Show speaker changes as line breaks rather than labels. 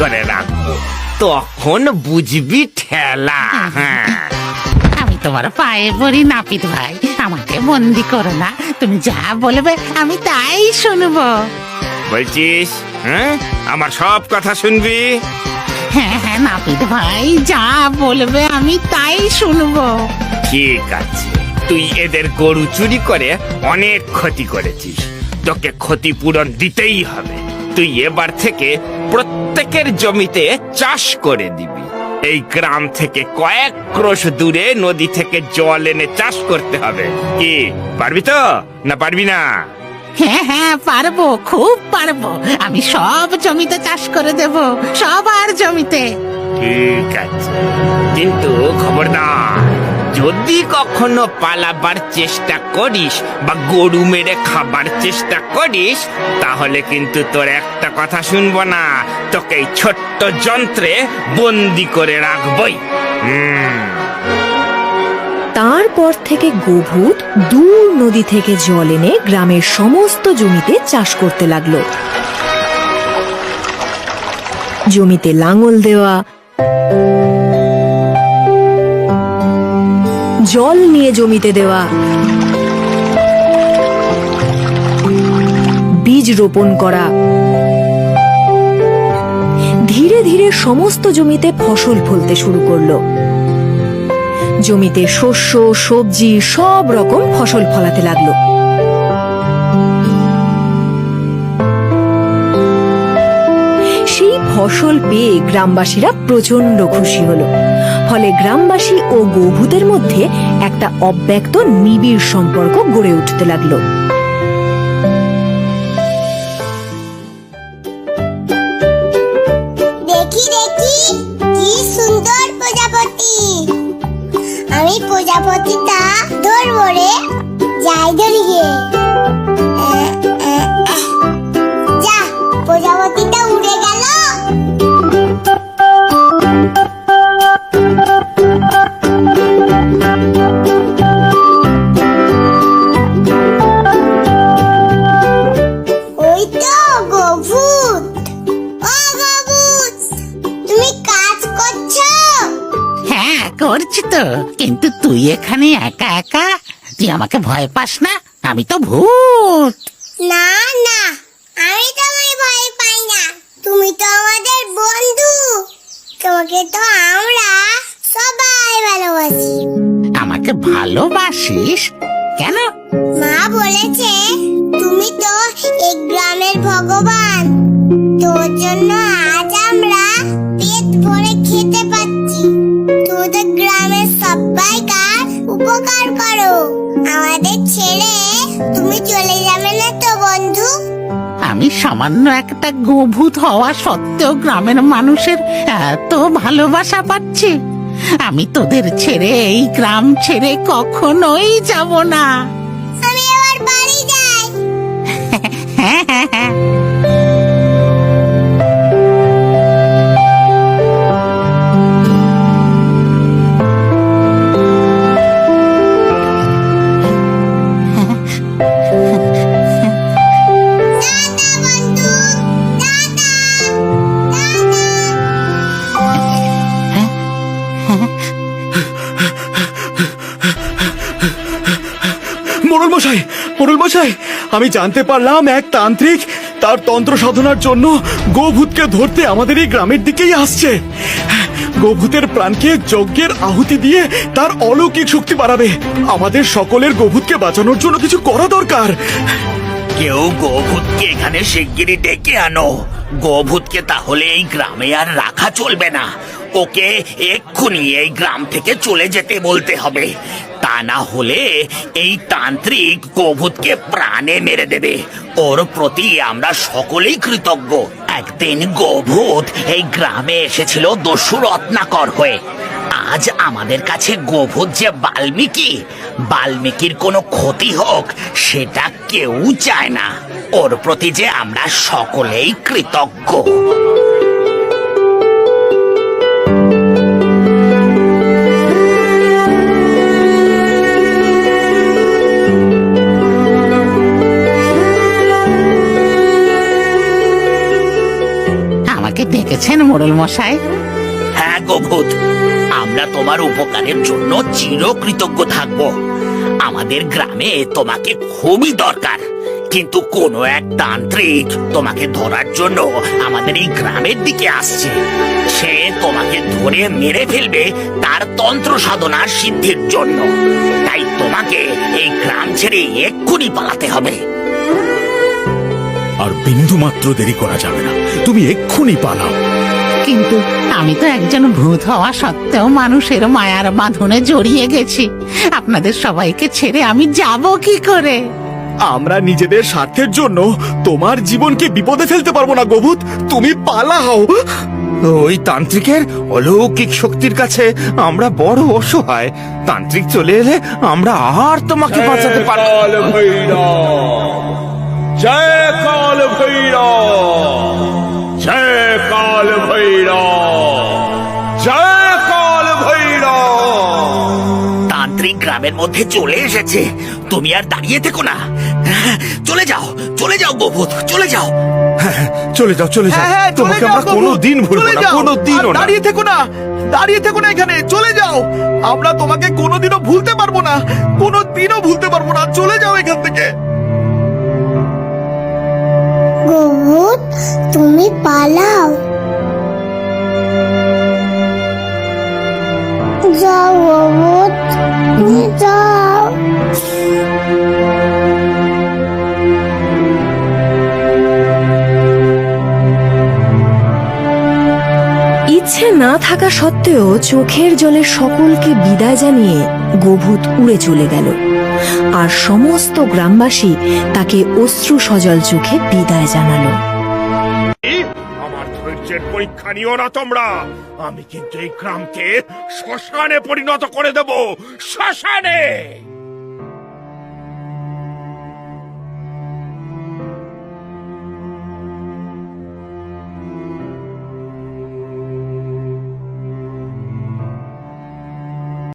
করে রাখবো, তখন বুঝবি ঠেলা। হ্যাঁ,
আমি তোমার পায়ে পড়ি নাপিত ভাই, আমাকে বন্দি করো না। তুমি যা বলবে আমি তাই শুনবো।
বলছিস? হ্যাঁ, আমার সব কথা শুনবি?
হ্যাঁ হ্যাঁ নাপিত ভাই, যা বলবে আমি তাই শুনবো।
ঠিক আছে, তুই এদের গরু চুরি করে অনেক ক্ষতি করেছিস, তোকে ক্ষতিপূরণ দিতেই হবে। তুই এবার থেকে প্রত্যেকের জমিতে চাষ করে দিবি। এই গ্রাম থেকে কয়েক ক্রোশ দূরে নদী থেকে জল এনে চাষ করতে হবে। কি পারবি তো, না পারবি না?
হ্যাঁ হ্যাঁ পারবো, খুব পারবো। আমি সব জমিতে চাষ করে দেব, সবার জমিতে।
ঠিক আছে, কিন্তু খবরদার, যদি কখনো পালাবার চেষ্টা করিস বা গরু মেরে খাবার চেষ্টা করিস, তাহলে কিন্তু তোর একটা কথা শুনবো না, তোকে এই ছোট্ট যন্ত্রে বন্দি করে রাখবই।
তারপর থেকে গোভূত দূর নদী থেকে জল এনে গ্রামের সমস্ত জমিতে চাষ করতে লাগলো। জমিতে লাঙল দেওয়া, জল নিয়ে জমিতে দেওয়া, বীজ রোপণ করা, ধীরে ধীরে সমস্ত জমিতে ফসল ফলতে শুরু করলো। জমিতে শস্য, সবজি, সব রকম ফসল ফলাতে লাগলো। সেই ফসল পেয়ে গ্রামবাসীরা প্রচন্ড খুশি হলো। ফলে গ্রামবাসী ও গোভূতের মধ্যে একটা অব্যক্ত নিবিড় সম্পর্ক গড়ে উঠতে লাগলো।
দেখি দেখি, কি সুন্দর প্রজাপতি। আমি প্রজাপতিটা ধরবো রে, যাই ধরি গে। যা, প্রজাপতিটা উড়ে গেল। ওই তো গোভূত। ও গোভূত, তুমি কাজ করছো?
হ্যাঁ করছি তো, কিন্তু তুই এখানে একা একা, তুই আমাকে ভয় পাস না? আমি তো ভূত।
না না, আমি তোমায় ভয় পাই না, তুমি তো আমাদের বন্ধু। তোমাকে তো আমরা সবাই ভালোবাসি।
আমাকে ভালোবাসিস কেন?
মা বলেছে তুমি তো এই গ্রামের ভগবান। তোর জন্য আজ আমরা পেট ভরে খেতে পাচ্ছি। তুমি তো গ্রামের সবাইকার উপকার করো। আমাদের ছেড়ে তুমি চলে যাবে না তো বন্ধু?
আমি সামান্য একটা গোভূত হওয়া সত্ত্বেও গ্রামের মানুষের এত ভালোবাসা পাচ্ছি। আমি তোদের ছেড়ে, এই গ্রাম ছেড়ে কখনোই যাব না।
আমি এবার বাড়ি যাই।
হ্যাঁ হ্যাঁ হ্যাঁ।
টাটা বন্ধু, টাটা
মোড়ল মশাই, মোড়ল মশাই, আমি জানতে পারলাম এক তান্ত্রিক তার তন্ত্র সাধনার জন্য গোভূতকে ধরতে আমাদের এই গ্রামের দিকেই আসছে। গোভূতের প্রাণকে যজ্ঞের আহুতি দিয়ে তার অলৌকিক শক্তি বাড়াবে। আমাদের সকলের গোভূতকে বাঁচানোর জন্য কিছু করা দরকার।
কেউ গোভূতকে এখানে শিগগিরই ডেকে আনো। গোভূতকে তাহলে এই গ্রামে আর রাখা চলবে না, ওকে এক্ষুনি এই গ্রাম থেকে চলে যেতে বলতে হবে। তা না হলে এই তান্ত্রিক গোভূতকে প্রাণে মেরে দেবে। ওর প্রতি আমরা সকলেই কৃতজ্ঞ। একদিন গোভূত এই গ্রামে এসেছিল দস্যু রত্নাকর হয়ে। আজ আমাদের কাছে গোভূত যে বাল্মীকির কোনো ক্ষতি হোক সেটা কেউ চায় না। ওর প্রতি যে আমরা সকলেই কৃতজ্ঞ।
আমাকে ডেকে পেয়েছেন মোড়ল মশাই?
হ্যাঁ গোভূত, আমরা তোমার উপকারের জন্য চিরকৃতজ্ঞ থাকব। আমাদের গ্রামে তোমাকে খুবই দরকার, কিন্তু কোনো এক তান্ত্রিক তোমাকে ধরার জন্য আমাদের এই গ্রামের দিকে আসছে। সে তোমাকে ধরে মেরে ফেলবে তার তন্ত্র সাধনার সিদ্ধির জন্য। তাই তোমাকে এই গ্রাম ছেড়ে এক্ষুনি পালাতে হবে।
আর বিন্দু মাত্র দেরি করা যাবে না, তুমি এক্ষুনি পালাও।
কিন্তু আমি তো একজন ভূত হওয়া সত্ত্বেও মানুষের মায়ার বাঁধনে জড়িয়ে গেছি। আপনাদের সবাইকে ছেড়ে আমি যাব কি করে?
আমরা নিজেদের স্বার্থের জন্য তোমার জীবনকে বিপদে ফেলতে পারবো না গোভূত, তুমি পালাও।
ওই তান্ত্রিকের অলৌকিক শক্তির কাছে আমরা বড় অসহায়। তান্ত্রিক চলে এলে আমরা আর তোমাকে বাঁচাতে পারবো না।
জয় কাল ভৈরব, জয় কাল ভৈরব, জয় কাল ভৈরব।
তান্ত্রিক গ্রামের মধ্যে চলে এসেছে, তুমি আর দাঁড়িয়ে থেকো না। চলে যাও, চলে যাও গোভূত, চলে যাও।
চলে যাও, চলে যাও, তোমাকে আমরা কোনোদিন ভুলবো না, কোনোদিনও না।
দাঁড়িয়ে থেকো না, দাঁড়িয়ে থেকো না, এখানে চলে যাও। আমরা তোমাকে কোনোদিনও ভুলতে পারবো না, কোনোদিনও ভুলতে পারবো না। চলে যাও এখান থেকে।
গোভূত, তুমি পালাও। যাও গোভূত, যাও।
ইচ্ছে না থাকা সত্ত্বেও চোখের জলে সকলকে বিদায় জানিয়ে গোভূত উড়ে চলে গেল, আর সমস্ত গ্রামবাসী তাকে অশ্রু সজল চোখে বিদায় জানালো।
আমার ধৈর্যের পরীক্ষা নিও না তোমরা। আমি কিন্তু এই গ্রামকে শ্মশানে পরিণত করে দেব, শ্মশানে।